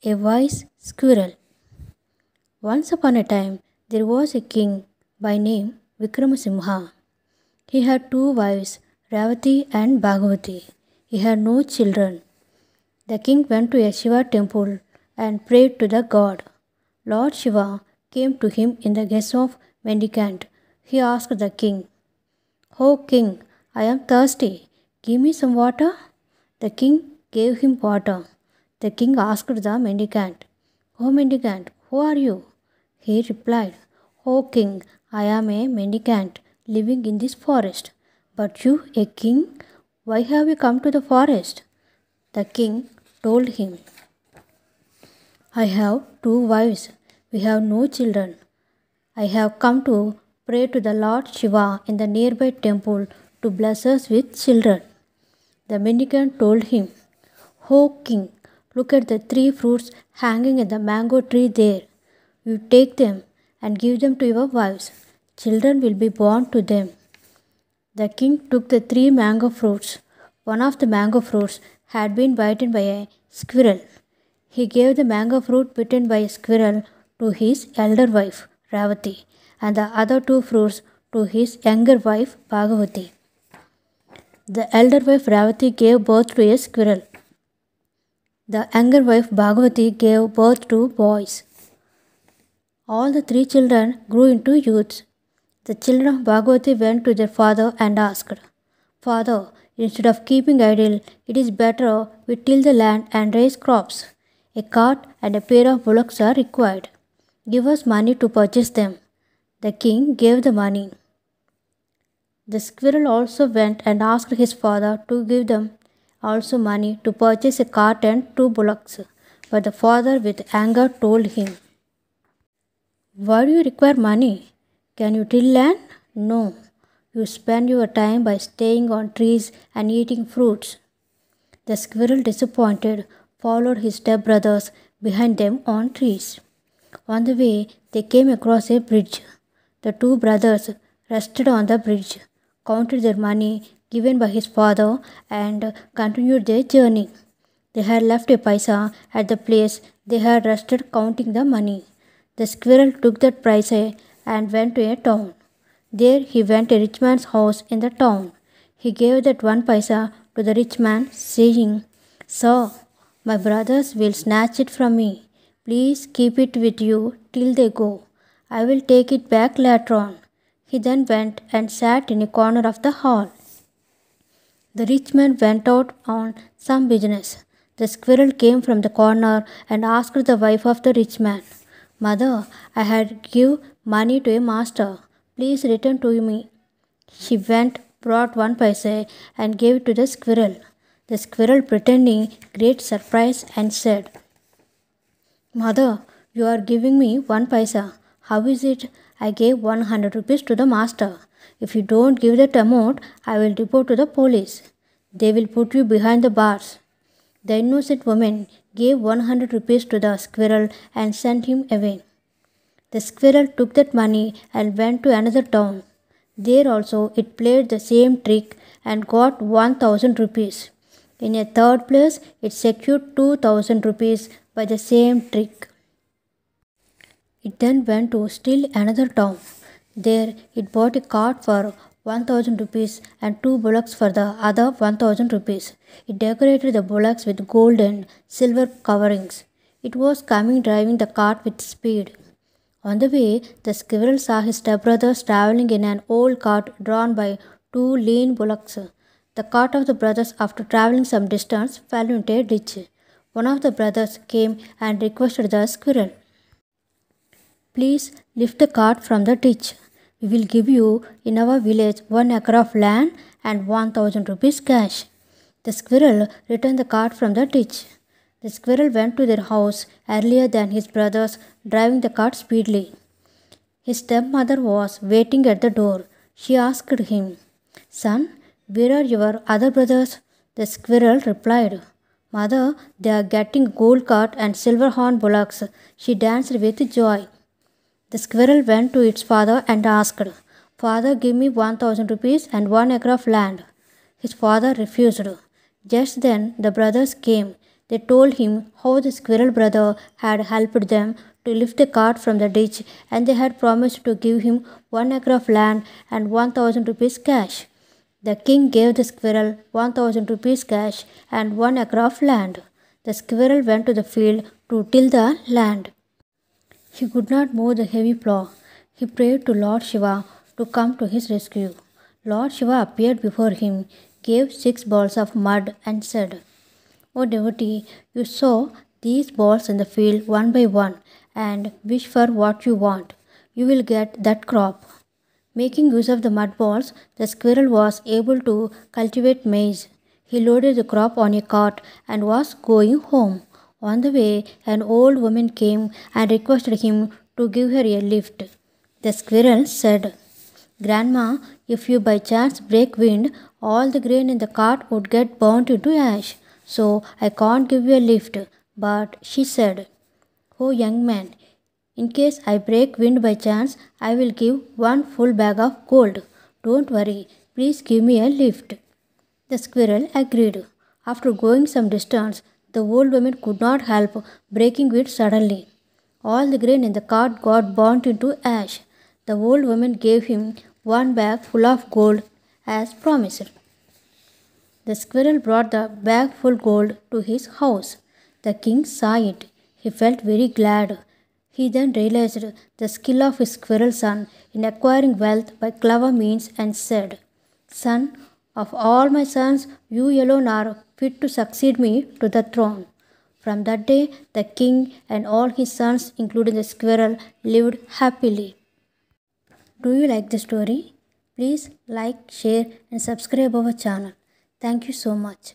A wise squirrel. Once upon a time, there was a king by name Vikramasimha. He had two wives, Ravati and Bhagavati. He had no children. The king went to a Shiva temple and prayed to the god. Lord Shiva came to him in the guise of mendicant. He asked the king, "O king, I am thirsty. Give me some water." The king gave him water. The king asked the mendicant, "O mendicant, who are you?" He replied, "O king, I am a mendicant living in this forest. But you, a king, why have you come to the forest?" The king told him, "I have two wives. We have no children. I have come to pray to the Lord Shiva in the nearby temple to bless us with children." The mendicant told him, "O king, look at the three fruits hanging in the mango tree there. You take them and give them to your wives. Children will be born to them." The king took the three mango fruits. One of the mango fruits had been bitten by a squirrel. He gave the mango fruit bitten by a squirrel to his elder wife, Ravati, and the other two fruits to his younger wife, Bhagavati. The elder wife Ravati gave birth to a squirrel. The younger wife Bhagavati gave birth to boys. All the three children grew into youths. The children of Bhagavati went to their father and asked, "Father, instead of keeping idle, it is better we till the land and raise crops. A cart and a pair of bullocks are required. Give us money to purchase them." The king gave the money. The squirrel also went and asked his father to give them also money to purchase a cart and two bullocks. But the father with anger told him, "Why do you require money? Can you till land? No. You spend your time by staying on trees and eating fruits." The squirrel, disappointed, followed his stepbrothers behind them on trees. On the way, they came across a bridge. The two brothers rested on the bridge, counted their money given by his father, and continued their journey. They had left a paisa at the place they had rested, counting the money. The squirrel took that paisa and went to a town. There he went to a rich man's house in the town. He gave that one paisa to the rich man, saying, "Sir, my brothers will snatch it from me. Please keep it with you till they go. I will take it back later on." He then went and sat in a corner of the hall. The rich man went out on some business. The squirrel came from the corner and asked the wife of the rich man, "Mother, I had give money to a master. Please return to me." She went, brought one paisa and gave it to the squirrel. The squirrel, pretending great surprise, and said, "Mother, you are giving me one paisa. How is it? I gave 100 rupees to the master. If you don't give that amount, I will report to the police. They will put you behind the bars." The innocent woman gave 100 rupees to the squirrel and sent him away. The squirrel took that money and went to another town. There also it played the same trick and got 1000 rupees. In a third place, it secured 2000 rupees by the same trick. It then went to still another town. There it bought a cart for 1000 rupees and two bullocks for the other 1000 rupees. It decorated the bullocks with gold and silver coverings. It was coming driving the cart with speed. On the way, the squirrel saw his stepbrothers traveling in an old cart drawn by two lean bullocks. The cart of the brothers, after traveling some distance, fell into a ditch. One of the brothers came and requested the squirrel, "Please lift the cart from the ditch. We will give you in our village 1 acre of land and 1000 rupees cash." The squirrel returned the cart from the ditch. The squirrel went to their house earlier than his brothers, driving the cart speedily. His stepmother was waiting at the door. She asked him, "Son, where are your other brothers?" The squirrel replied, "Mother, they are getting gold cart and silver horn bullocks." She danced with joy. The squirrel went to its father and asked, "Father, give me 1000 rupees and 1 acre of land." His father refused. Just then the brothers came. They told him how the squirrel brother had helped them to lift the cart from the ditch and they had promised to give him 1 acre of land and 1000 rupees cash. The king gave the squirrel 1000 rupees cash and 1 acre of land. The squirrel went to the field to till the land. He could not move the heavy plough. He prayed to Lord Shiva to come to his rescue. Lord Shiva appeared before him, gave 6 balls of mud, and said, O devotee, you sow these balls in the field one by one and wish for what you want. You will get that crop. Making use of the mud balls, the squirrel was able to cultivate maize. He loaded the crop on a cart and was going home. On the way, an old woman came and requested him to give her a lift. The squirrel said, Grandma, if you by chance break wind, all the grain in the cart would get burnt into ash. So I can't give you a lift. But she said, Oh young man, in case I break wind by chance, I will give 1 full bag of gold. Don't worry, please give me a lift. The squirrel agreed. After going some distance, the old woman could not help breaking wind suddenly. All the grain in the cart got burnt into ash. The old woman gave him 1 bag full of gold as promised. The squirrel brought the bag full gold to his house. The king saw it. He felt very glad. He then realized the skill of his squirrel son in acquiring wealth by clever means and said, Son, of all my sons, you alone are fit to succeed me to the throne. From that day, the king and all his sons, including the squirrel, lived happily. Do you like the story? Please like, share, and subscribe our channel. Thank you so much.